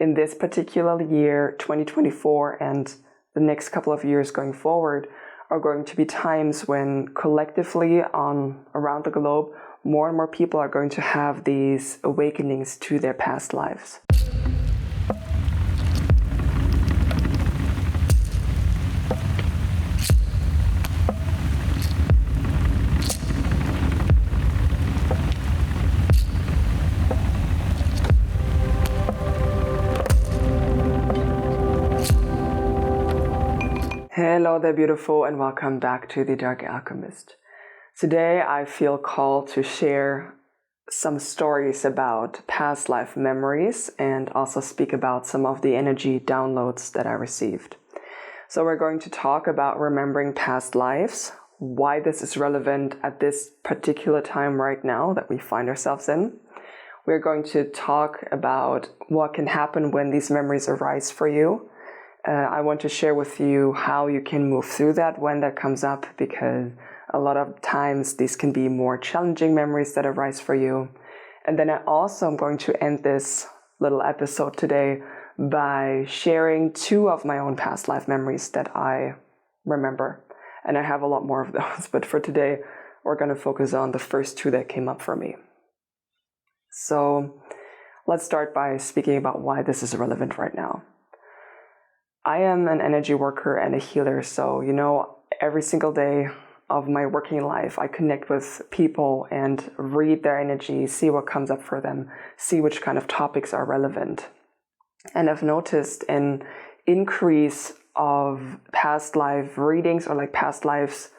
in this particular year, 2024, and the next couple of years going forward are going to be times when collectively around the globe, more and more people are going to have these awakenings to their past lives. Hello there, beautiful, and welcome back to the Dark Alchemist. Today I feel called to share some stories about past life memories and also speak about some of the energy downloads that I received. So we're going to talk about remembering past lives, why this is relevant at this particular time right now that we find ourselves in. We're going to talk about what can happen when these memories arise for you. I want to share with you how you can move through that when that comes up, because a lot of times these can be more challenging memories that arise for you. And then I also am going to end this little episode today by sharing 2 of my own past life memories that I remember. And I have a lot more of those, but for today, we're going to focus on the first 2 that came up for me. So let's start by speaking about why this is relevant right now. I am an energy worker and a healer, so every single day of my working life, I connect with people and read their energy, see what comes up for them, see which kind of topics are relevant. And I've noticed an increase of past life readings, or like past lives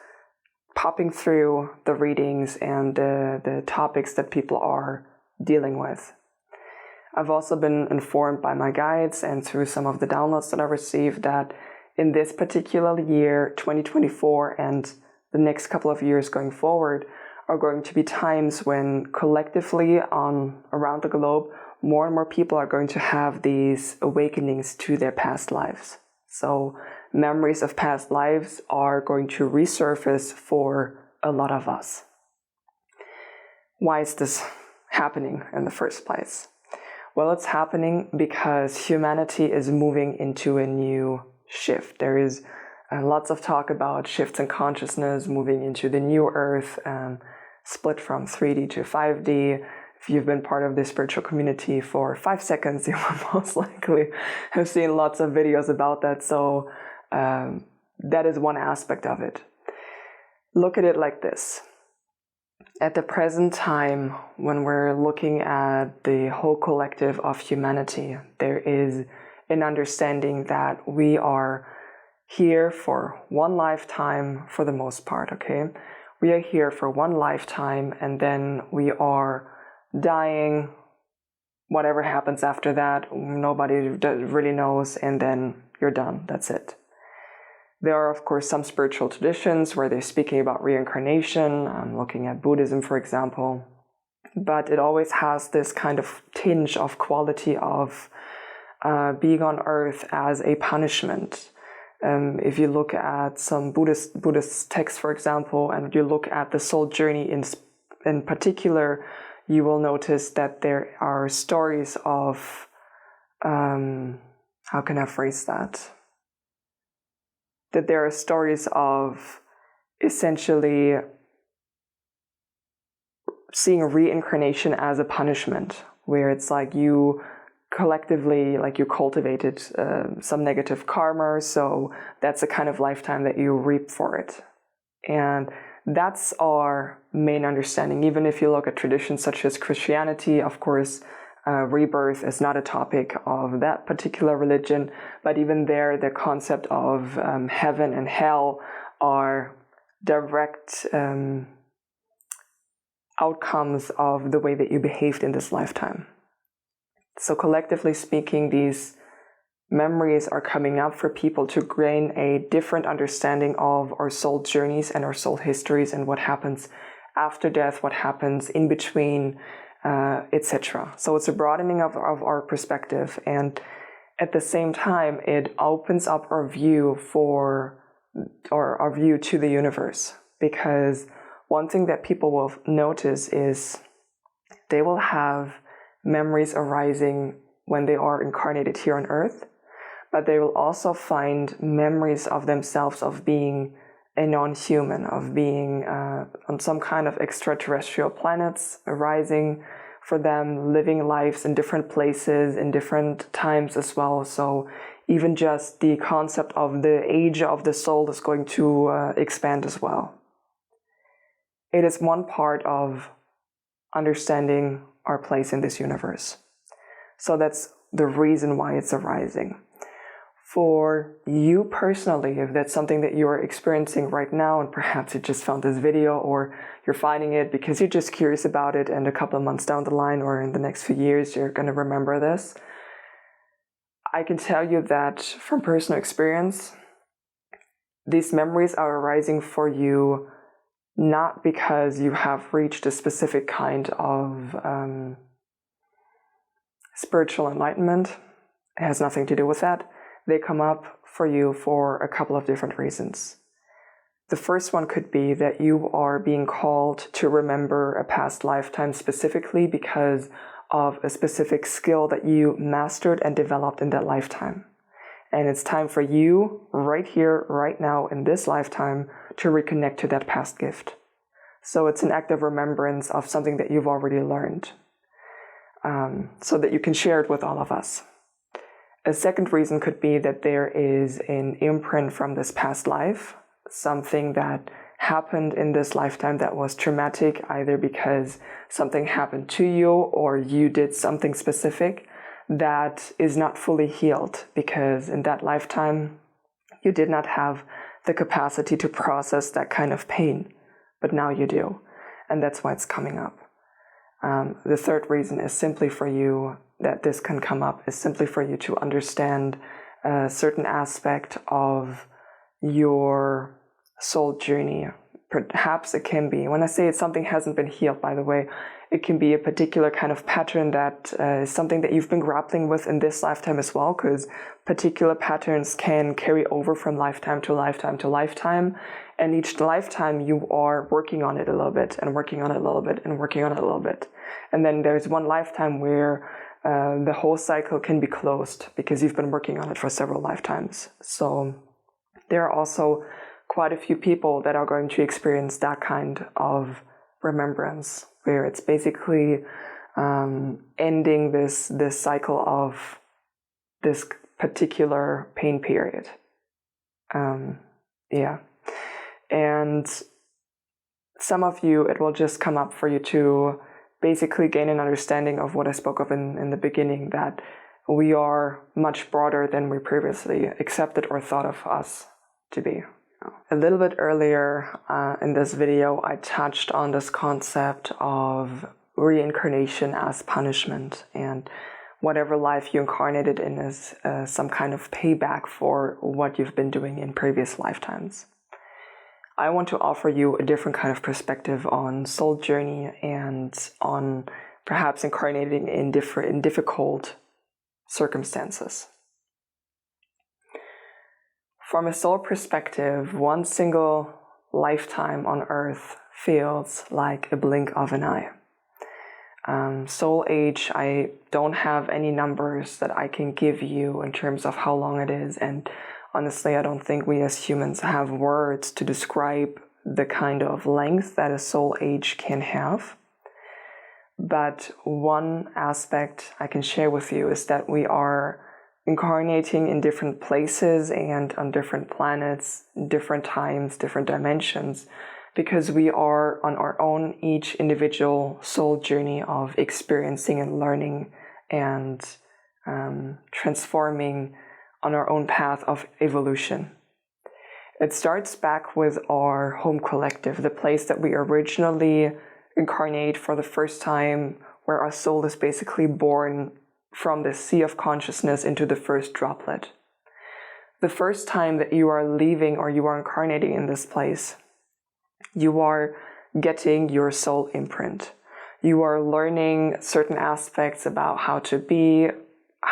popping through the readings and the topics that people are dealing with. I've also been informed by my guides and through some of the downloads that I received that in this particular year, 2024, and the next couple of years going forward are going to be times when collectively around the globe, more and more people are going to have these awakenings to their past lives. So memories of past lives are going to resurface for a lot of us. Why is this happening in the first place? Well, it's happening because humanity is moving into a new shift. There is lots of talk about shifts in consciousness, moving into the new earth, split from 3D to 5D. If you've been part of the spiritual community for 5 seconds, you will most likely have seen lots of videos about that. So that is one aspect of it. Look at it like this. At the present time, when we're looking at the whole collective of humanity, there is an understanding that we are here for one lifetime for the most part, okay? We are here for one lifetime, and then we are dying. Whatever happens after that, nobody really knows, and then you're done. That's it. There are, of course, some spiritual traditions where they're speaking about reincarnation. I'm looking at Buddhism, for example. But it always has this kind of tinge of quality of being on earth as a punishment. If you look at some Buddhist texts, for example, and you look at the soul journey in particular, you will notice that there are stories of, how can I phrase that? That there are stories of essentially seeing reincarnation as a punishment, where it's like you collectively, like you cultivated some negative karma, so that's a kind of lifetime that you reap for it. And that's our main understanding. Even if you look at traditions such as Christianity, of course, rebirth is not a topic of that particular religion, but even there, the concept of heaven and hell are direct outcomes of the way that you behaved in this lifetime. So collectively speaking, these memories are coming up for people to gain a different understanding of our soul journeys and our soul histories and what happens after death, what happens in between, etc. So it's a broadening of our perspective, and at the same time, it opens up our view our view to the universe. Because one thing that people will notice is they will have memories arising when they are incarnated here on Earth, but they will also find memories of themselves of being a non-human, of being on some kind of extraterrestrial planets, arising for them, living lives in different places, in different times as well. So even just the concept of the age of the soul is going to expand as well. It is one part of understanding our place in this universe. So that's the reason why it's arising. For you personally, if that's something that you're experiencing right now, and perhaps you just found this video, or you're finding it because you're just curious about it, and a couple of months down the line or in the next few years, you're going to remember this, I can tell you that from personal experience, these memories are arising for you not because you have reached a specific kind of spiritual enlightenment. It has nothing to do with that. They come up for you for a couple of different reasons. The first one could be that you are being called to remember a past lifetime specifically because of a specific skill that you mastered and developed in that lifetime. And it's time for you, right here, right now, in this lifetime, to reconnect to that past gift. So it's an act of remembrance of something that you've already learned, so that you can share it with all of us. A second reason could be that there is an imprint from this past life, something that happened in this lifetime that was traumatic, either because something happened to you or you did something specific that is not fully healed, because in that lifetime you did not have the capacity to process that kind of pain, but now you do, and that's why it's coming up. The third reason is simply for you that this can come up is simply for you to understand a certain aspect of your soul journey. Perhaps it can be, when I say something hasn't been healed, by the way, it can be a particular kind of pattern that is something that you've been grappling with in this lifetime as well, because particular patterns can carry over from lifetime to lifetime to lifetime. And each lifetime you are working on it a little bit and working on it a little bit and working on it a little bit. And then there's one lifetime where the whole cycle can be closed because you've been working on it for several lifetimes. So there are also quite a few people that are going to experience that kind of remembrance, where it's basically ending this cycle of this particular pain period. And some of you, it will just come up for you to basically gain an understanding of what I spoke of in the beginning, that we are much broader than we previously accepted or thought of us to be. A little bit earlier in this video, I touched on this concept of reincarnation as punishment, and whatever life you incarnated in is some kind of payback for what you've been doing in previous lifetimes. I want to offer you a different kind of perspective on soul journey and on perhaps incarnating in difficult circumstances. From a soul perspective, one single lifetime on Earth feels like a blink of an eye. Soul age, I don't have any numbers that I can give you in terms of how long it is, and honestly, I don't think we as humans have words to describe the kind of length that a soul age can have. But one aspect I can share with you is that we are incarnating in different places and on different planets, different times, different dimensions, because we are on our own, each individual soul journey of experiencing and learning and transforming on our own path of evolution. It starts back with our home collective, the place that we originally incarnate for the first time, where our soul is basically born from the sea of consciousness into the first droplet. The first time that you are leaving or you are incarnating in this place, you are getting your soul imprint. You are learning certain aspects about how to be,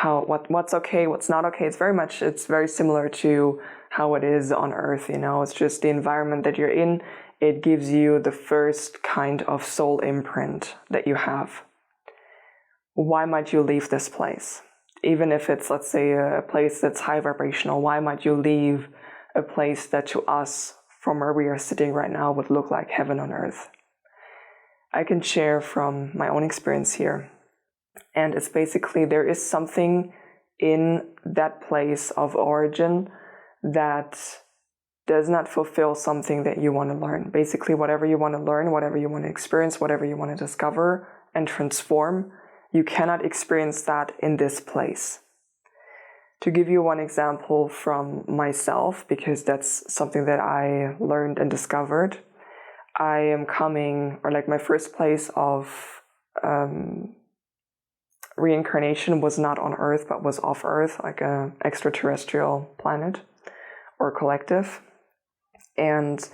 what's okay, what's not okay. It's very similar to how it is on Earth, it's just the environment that you're in. It gives you the first kind of soul imprint that you have. Why might you leave this place? Even if it's, let's say, a place that's high vibrational, why might you leave a place that to us, from where we are sitting right now, would look like heaven on earth? I can share from my own experience here. And it's basically, there is something in that place of origin that does not fulfill something that you want to learn. Basically, whatever you want to learn, whatever you want to experience, whatever you want to discover and transform, you cannot experience that in this place. To give you one example from myself, because that's something that I learned and discovered, I am coming, or like my first place of reincarnation was not on Earth, but was off Earth, like an extraterrestrial planet or collective. And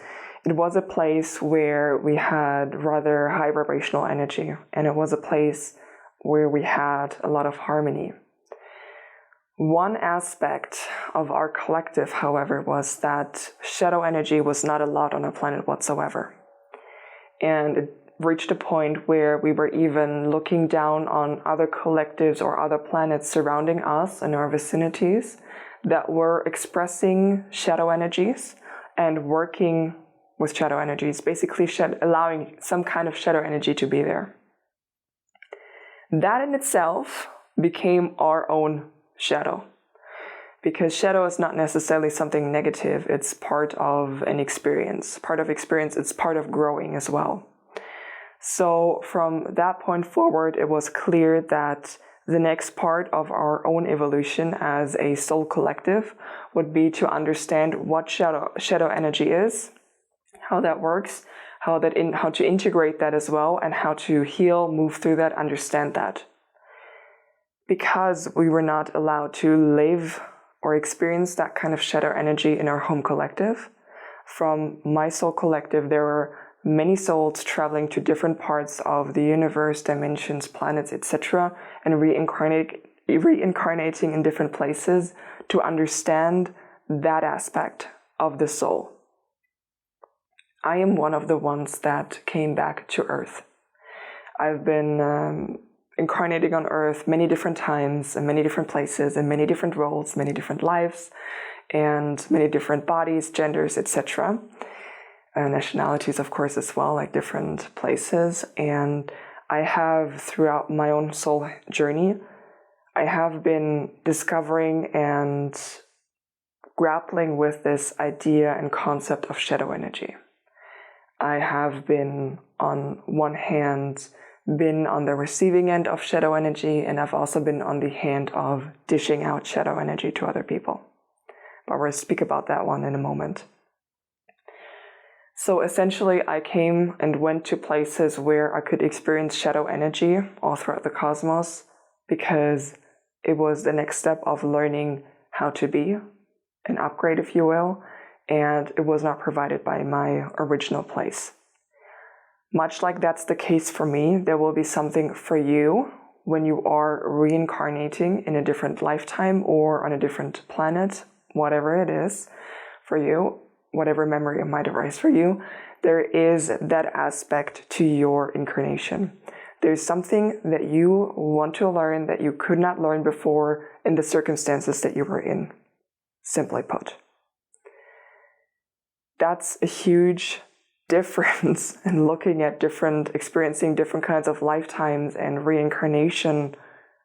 it was a place where we had rather high vibrational energy, and it was a place where we had a lot of harmony. One aspect of our collective, however, was that shadow energy was not allowed on our planet whatsoever. And it reached a point where we were even looking down on other collectives or other planets surrounding us in our vicinities that were expressing shadow energies and working with shadow energies, basically allowing some kind of shadow energy to be there. That in itself became our own shadow, because shadow is not necessarily something negative. It's part of an experience. Part of experience, it's part of growing as well. So from that point forward, it was clear that the next part of our own evolution as a soul collective would be to understand what shadow energy is, how that works, how to integrate that as well, and how to heal, move through that, understand that. Because we were not allowed to live or experience that kind of shadow energy in our home collective, from my soul collective, there were many souls traveling to different parts of the universe, dimensions, planets, etc., and reincarnating in different places to understand that aspect of the soul. I am one of the ones that came back to Earth. I've been incarnating on Earth many different times, in many different places, in many different roles, many different lives, and many different bodies, genders, etc. Nationalities, of course, as well, like different places. And I have, throughout my own soul journey, I have been discovering and grappling with this idea and concept of shadow energy. I have been, on one hand, been on the receiving end of shadow energy, and I've also been on the hand of dishing out shadow energy to other people. But we'll speak about that one in a moment. So essentially, I came and went to places where I could experience shadow energy all throughout the cosmos, because it was the next step of learning how to be, an upgrade, if you will, and it was not provided by my original place. Much like that's the case for me, there will be something for you when you are reincarnating in a different lifetime or on a different planet, whatever it is for you, whatever memory might arise for you, there is that aspect to your incarnation. There's something that you want to learn that you could not learn before in the circumstances that you were in, simply put. That's a huge difference in looking at experiencing different kinds of lifetimes and reincarnation,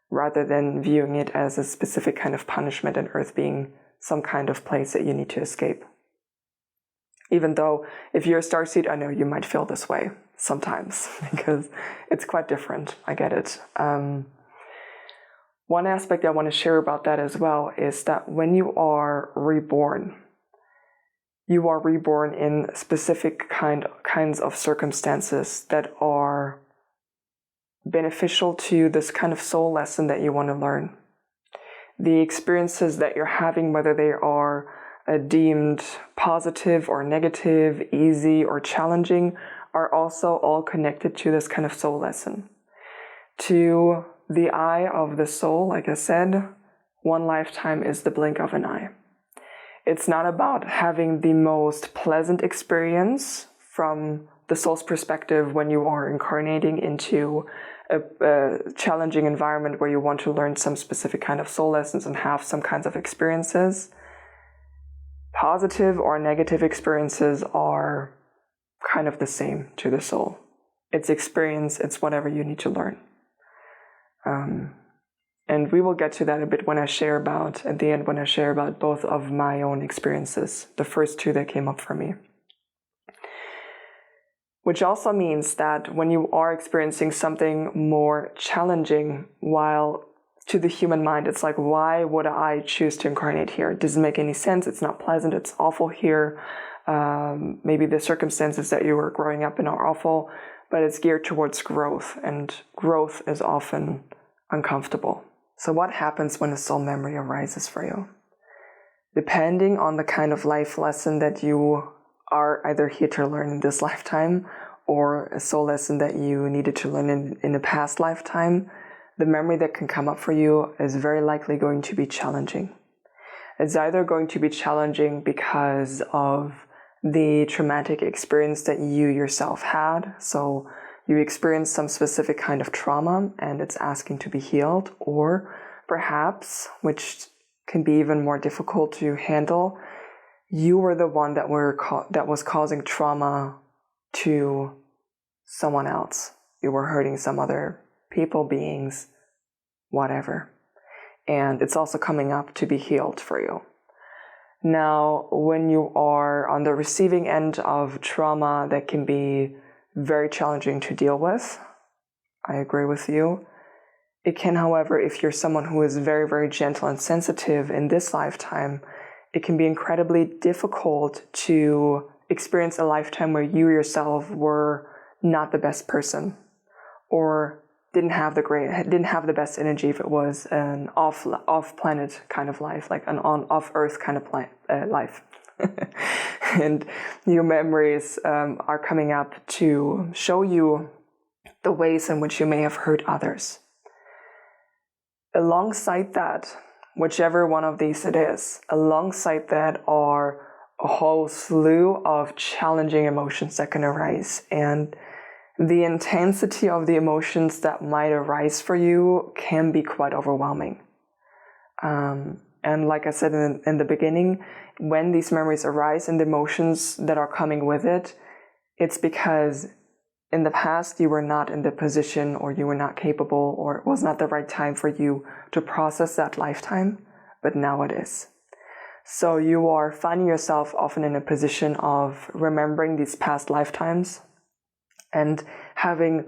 rather than viewing it as a specific kind of punishment and Earth being some kind of place that you need to escape. Even though if you're a starseed, I know you might feel this way sometimes, because it's quite different. I get it. One aspect I want to share about that as well is that when you are reborn, you are reborn in specific kinds of circumstances that are beneficial to this kind of soul lesson that you want to learn. The experiences that you're having, whether they are deemed positive or negative, easy or challenging, are also all connected to this kind of soul lesson. To the eye of the soul, like I said, one lifetime is the blink of an eye. It's not about having the most pleasant experience from the soul's perspective when you are incarnating into a challenging environment where you want to learn some specific kind of soul lessons and have some kinds of experiences, positive or negative experiences are kind of the same to the soul. It's experience, it's whatever you need to learn. And we will get to that a bit when I share about, at the end, when I share about both of my own experiences, the first two that came up for me. Which also means that when you are experiencing something more challenging, while to the human mind, it's like, why would I choose to incarnate here? It doesn't make any sense. It's not pleasant. It's awful here. Maybe the circumstances that you were growing up in are awful, but it's geared towards growth, and growth is often uncomfortable. So what happens when a soul memory arises for you? Depending on the kind of life lesson that you are either here to learn in this lifetime or a soul lesson that you needed to learn in a past lifetime, the memory that can come up for you is very likely going to be challenging. It's either going to be challenging because of the traumatic experience that you yourself had. So you experienced some specific kind of trauma and it's asking to be healed, or perhaps, which can be even more difficult to handle, you were the one that was causing trauma to someone else. You were hurting some other people, beings, whatever. And it's also coming up to be healed for you. Now, when you are on the receiving end of trauma, that can be very challenging to deal with. I agree with you. It can, however, if you're someone who is very, very gentle and sensitive in this lifetime, it can be incredibly difficult to experience a lifetime where you yourself were not the best person, or didn't have the best energy if it was an off-planet kind of life, like an off-Earth kind of life. And your memories are coming up to show you the ways in which you may have hurt others. Alongside that, whichever one of these it is, alongside that are a whole slew of challenging emotions that can arise. And the intensity of the emotions that might arise for you can be quite overwhelming. And like I said in the beginning, when these memories arise and the emotions that are coming with it, it's because in the past you were not in the position, or you were not capable, or it was not the right time for you to process that lifetime, but now it is. So you are finding yourself often in a position of remembering these past lifetimes and having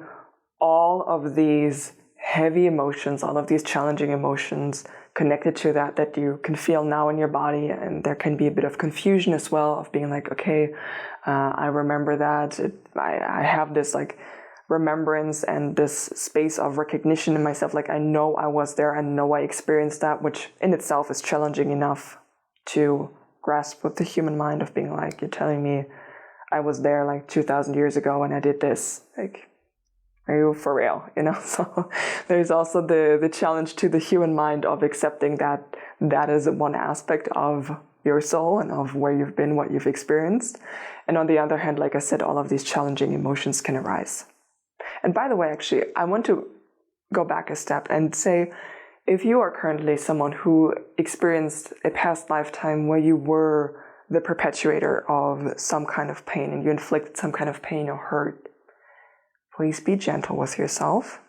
all of these heavy emotions, all of these challenging emotions connected to that you can feel now in your body. And there can be a bit of confusion as well, of being like, okay, I remember that. I have this like remembrance and this space of recognition in myself. Like, I know I was there, I know I experienced that, which in itself is challenging enough to grasp with the human mind, of being like, you're telling me I was there like 2,000 years ago and I did this. Like, are you for real? You know, so there's also the challenge to the human mind of accepting that that is one aspect of your soul and of where you've been, what you've experienced. And on the other hand, like I said, all of these challenging emotions can arise. And by the way, actually, I want to go back a step and say, if you are currently someone who experienced a past lifetime where you were the perpetuator of some kind of pain and you inflicted some kind of pain or hurt, please be gentle with yourself.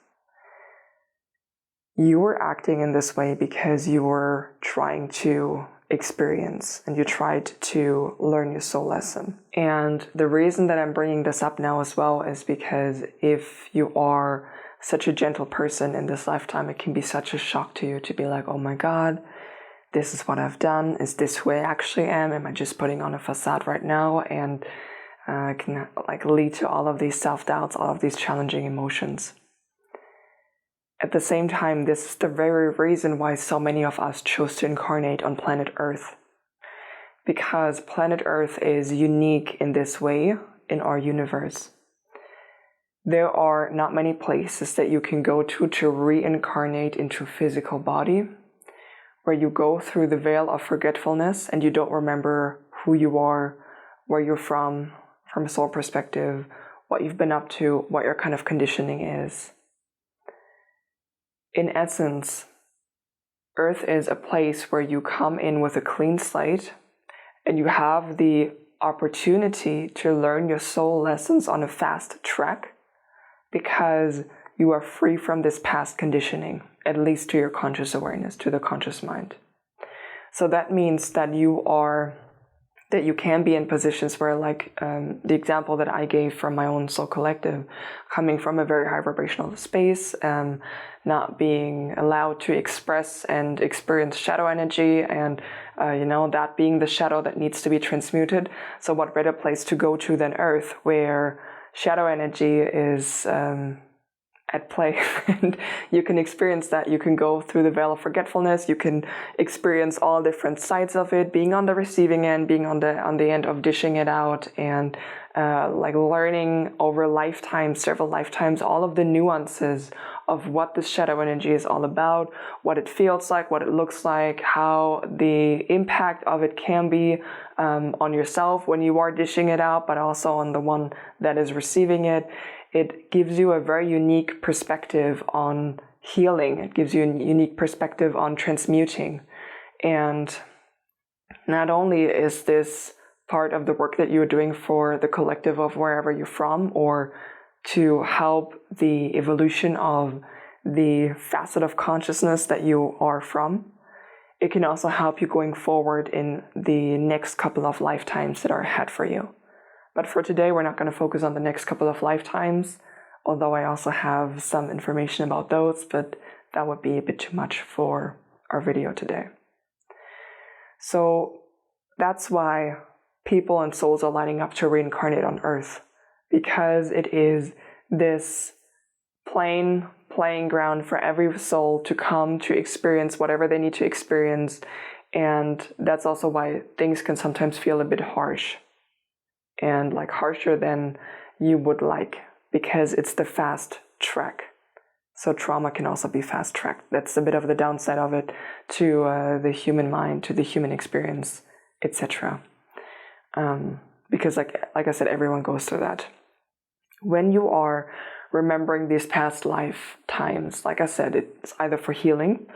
You were acting in this way because you were trying to experience and you tried to learn your soul lesson. And the reason that I'm bringing this up now as well is because if you are such a gentle person in this lifetime, it can be such a shock to you to be like, oh my God, this is what I've done. Is this who I actually am? Am I just putting on a facade right now? And can like lead to all of these self-doubts, all of these challenging emotions. At the same time, this is the very reason why so many of us chose to incarnate on planet Earth. Because planet Earth is unique in this way in our universe. There are not many places that you can go to reincarnate into physical body, where you go through the veil of forgetfulness and you don't remember who you are, where you're from a soul perspective, what you've been up to, what your kind of conditioning is. in essence, Earth is a place where you come in with a clean slate and you have the opportunity to learn your soul lessons on a fast track because you are free from this past conditioning, at least to your conscious awareness, to the conscious mind. So that means that you can be in positions where, like the example that I gave from my own soul collective, coming from a very high vibrational space, not being allowed to express and experience shadow energy, and that being the shadow that needs to be transmuted. So what better place to go to than Earth, where shadow energy is at play, and you can experience that. You can go through the veil of forgetfulness. You can experience all different sides of it, being on the receiving end, being on the end of dishing it out, and like learning over lifetimes, several lifetimes, all of the nuances of what this shadow energy is all about, what it feels like, what it looks like, how the impact of it can be on yourself when you are dishing it out, but also on the one that is receiving it. It gives you a very unique perspective on healing. It gives you a unique perspective on transmuting. And not only is this part of the work that you're doing for the collective of wherever you're from, or to help the evolution of the facet of consciousness that you are from, it can also help you going forward in the next couple of lifetimes that are ahead for you. But for today, we're not going to focus on the next couple of lifetimes, although I also have some information about those, but that would be a bit too much for our video today. So that's why people and souls are lining up to reincarnate on Earth, because it is this playing ground for every soul to come to experience whatever they need to experience. And that's also why things can sometimes feel a bit harsh, and like harsher than you would like, because it's the fast track. So trauma can also be fast tracked. That's a bit of the downside of it to the human mind, to the human experience, etc. Because like I said, everyone goes through that. When you are remembering these past lifetimes, like I said, it's either for healing,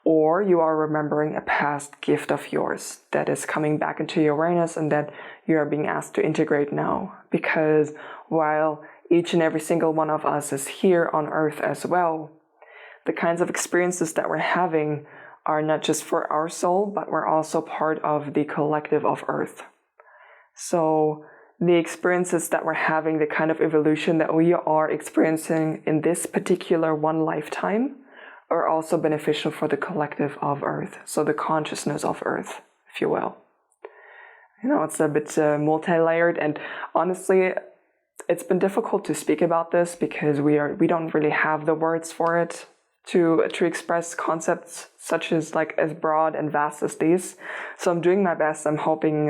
or you are remembering a past gift of yours that is coming back into your awareness and that you are being asked to integrate now. Because while each and every single one of us is here on Earth as well, the kinds of experiences that we're having are not just for our soul, but we're also part of the collective of Earth. So the experiences that we're having, the kind of evolution that we are experiencing in this particular one lifetime, are also beneficial for the collective of Earth, so the consciousness of Earth, if you will. It's a bit multi-layered, and honestly, it's been difficult to speak about this because we don't really have the words for it to express concepts such as as broad and vast as these. So I'm doing my best. I'm hoping,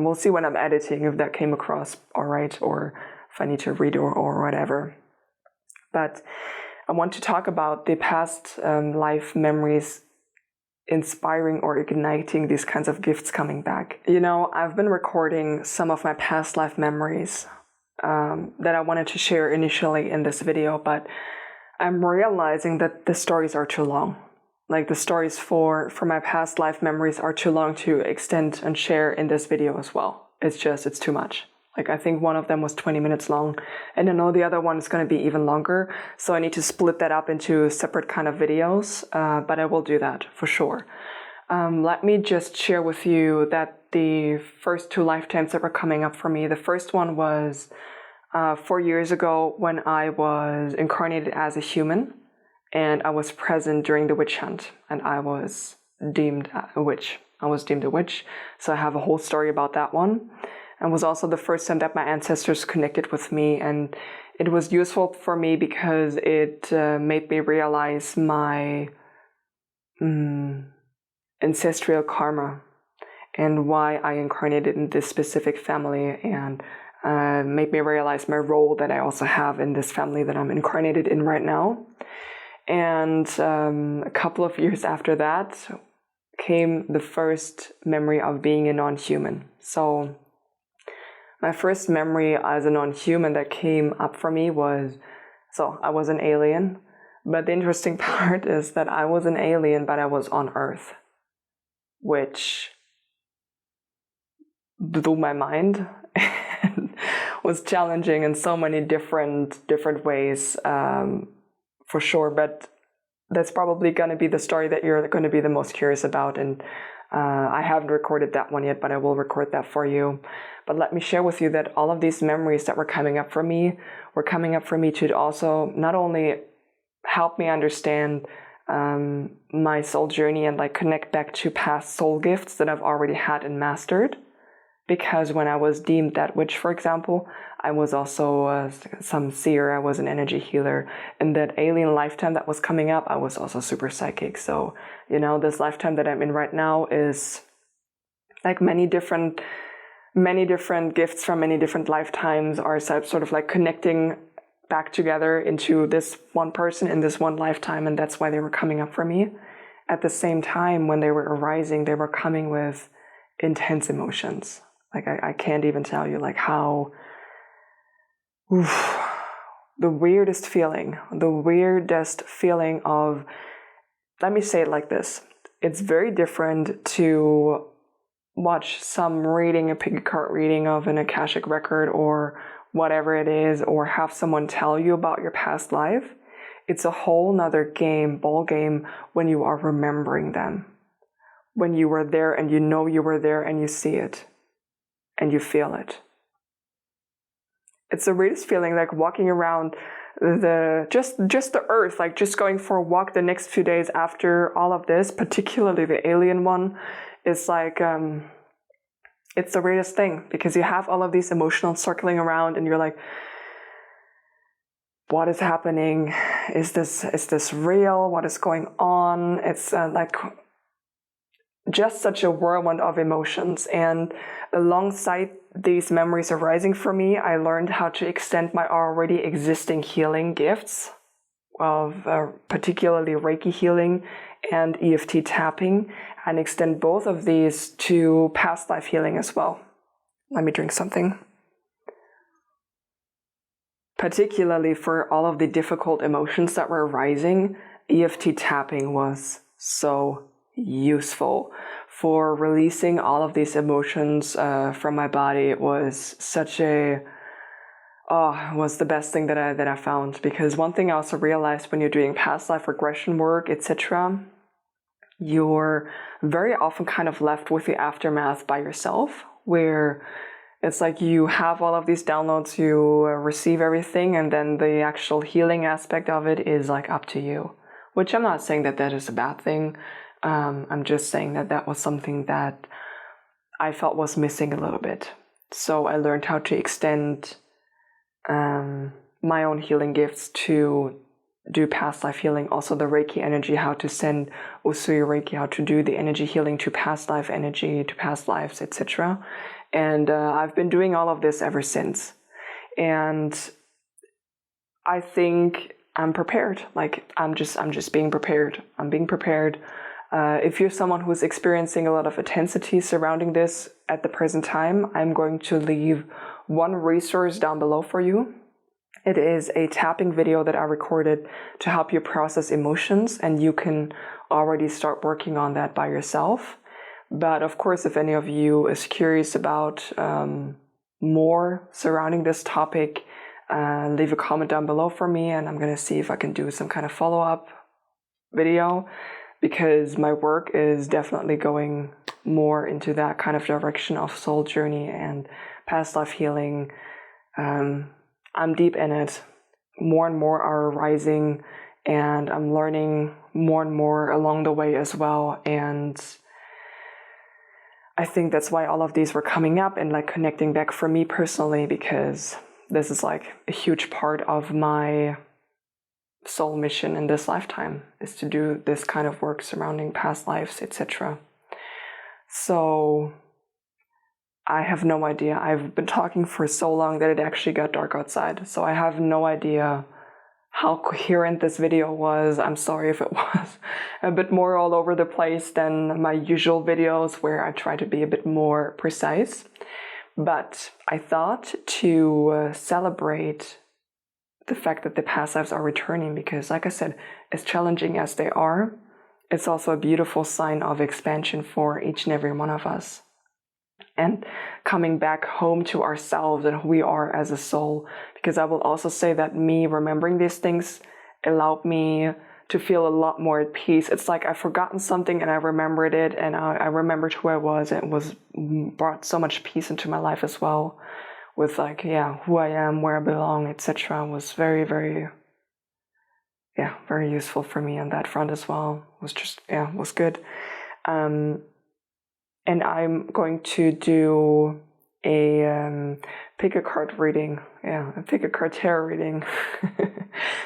we'll see when I'm editing if that came across all right, or if I need to read or whatever. But I want to talk about the past life memories inspiring or igniting these kinds of gifts coming back. I've been recording some of my past life memories that I wanted to share initially in this video, but I'm realizing that the stories are too long. Like the stories for my past life memories are too long to extend and share in this video as well. It's too much. I think one of them was 20 minutes long, and I know the other one is going to be even longer, so I need to split that up into separate kind of videos, but I will do that for sure. Let me just share with you that the first two lifetimes that were coming up for me, the first one was 4 years ago when I was incarnated as a human, and I was present during the witch hunt, and I was deemed a witch. So I have a whole story about that one. And was also the first time that my ancestors connected with me, and it was useful for me because it made me realize my ancestral karma and why I incarnated in this specific family, and made me realize my role that I also have in this family that I'm incarnated in right now. And a couple of years after that came the first memory of being a non-human. So my first memory as a non-human that came up for me was, so I was an alien. But the interesting part is that I was an alien, but I was on Earth, which blew my mind and was challenging in so many different ways, for sure. But that's probably going to be the story that you're going to be the most curious about. And I haven't recorded that one yet, but I will record that for you. But let me share with you that all of these memories that were coming up for me to also not only help me understand my soul journey and like connect back to past soul gifts that I've already had and mastered. Because when I was deemed that witch, for example, I was also some seer, I was an energy healer. And that alien lifetime that was coming up, I was also super psychic. So, you know, this lifetime that I'm in right now is like many different gifts from many different lifetimes are sort of like connecting back together into this one person in this one lifetime. And that's why they were coming up for me. At the same time, when they were arising, they were coming with intense emotions. Like I can't even tell you like how the weirdest feeling of, let me say it like this. It's very different to watch some reading, a pick a card reading of an Akashic record or whatever it is, or have someone tell you about your past life. It's a whole nother ball game when you are remembering them. When you were there and you know you were there and you see it and you feel it. It's the weirdest feeling, like walking around just the earth, like just going for a walk the next few days after all of this, particularly the alien one, is like, it's the weirdest thing because you have all of these emotions circling around and you're like, what is happening? Is this real? What is going on? It's like just such a whirlwind of emotions. And alongside these memories arising for me, I learned how to extend my already existing healing gifts of particularly Reiki healing and EFT tapping, and extend both of these to past life healing as well. Let me drink something. Particularly for all of the difficult emotions that were arising, EFT tapping was so useful for releasing all of these emotions from my body. It was it was the best thing that I found. Because one thing I also realized when you're doing past life regression work, etc., you're very often kind of left with the aftermath by yourself, where it's like you have all of these downloads, you receive everything, and then the actual healing aspect of it is like up to you. Which I'm not saying that is a bad thing. I'm just saying that was something that I felt was missing a little bit. So I learned how to extend my own healing gifts to do past life healing. Also the Reiki energy, how to send Usui Reiki, how to do the energy healing to past life energy, to past lives, etc. And I've been doing all of this ever since. And I think I'm prepared. Like I'm just being prepared. I'm being prepared. If you're someone who's experiencing a lot of intensity surrounding this at the present time, I'm going to leave one resource down below for you. It is a tapping video that I recorded to help you process emotions, and you can already start working on that by yourself. But of course, if any of you is curious about more surrounding this topic, leave a comment down below for me, and I'm going to see if I can do some kind of follow-up video, because my work is definitely going more into that kind of direction of soul journey and past life healing. I'm deep in it. More and more are arising, and I'm learning more and more along the way as well. And I think that's why all of these were coming up and like connecting back for me personally, because this is like a huge part of my soul mission in this lifetime, is to do this kind of work surrounding past lives, etc. So I have no idea. I've been talking for so long that it actually got dark outside. So I have no idea how coherent this video was. I'm sorry if it was a bit more all over the place than my usual videos where I try to be a bit more precise. But I thought to celebrate the fact that the past lives are returning, because like I said, as challenging as they are, it's also a beautiful sign of expansion for each and every one of us. And coming back home to ourselves and who we are as a soul. Because I will also say that me remembering these things allowed me to feel a lot more at peace. It's like I've forgotten something and I remembered it, and I remembered who I was, and it brought so much peace into my life as well. With like, who I am, where I belong, etc. was very, very, very useful for me on that front as well. It was just, was good. And I'm going to do a pick a card reading. Pick a card tarot reading.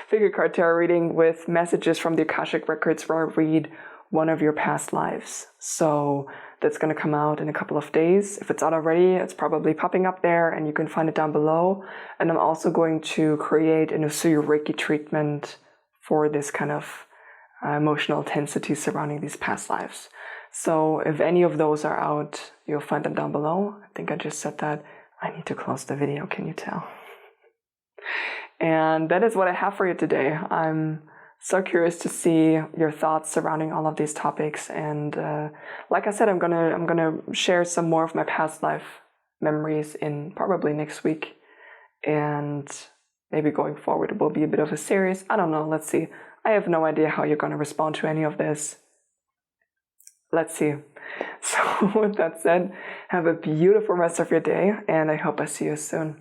Pick a card tarot reading with messages from the Akashic Records where I read one of your past lives. So that's going to come out in a couple of days. If it's out already, it's probably popping up there and you can find it down below. And I'm also going to create an Usui Reiki treatment for this kind of emotional intensity surrounding these past lives. So if any of those are out, you'll find them down below. I think I just said that. I need to close the video, can you tell? And that is what I have for you today. I'm so curious to see your thoughts surrounding all of these topics. And like I said, I'm gonna share some more of my past life memories in probably next week. And maybe going forward it will be a bit of a series. I don't know, let's see. I have no idea how you're gonna respond to any of this. Let's see. So with that said, have a beautiful rest of your day, and I hope I see you soon.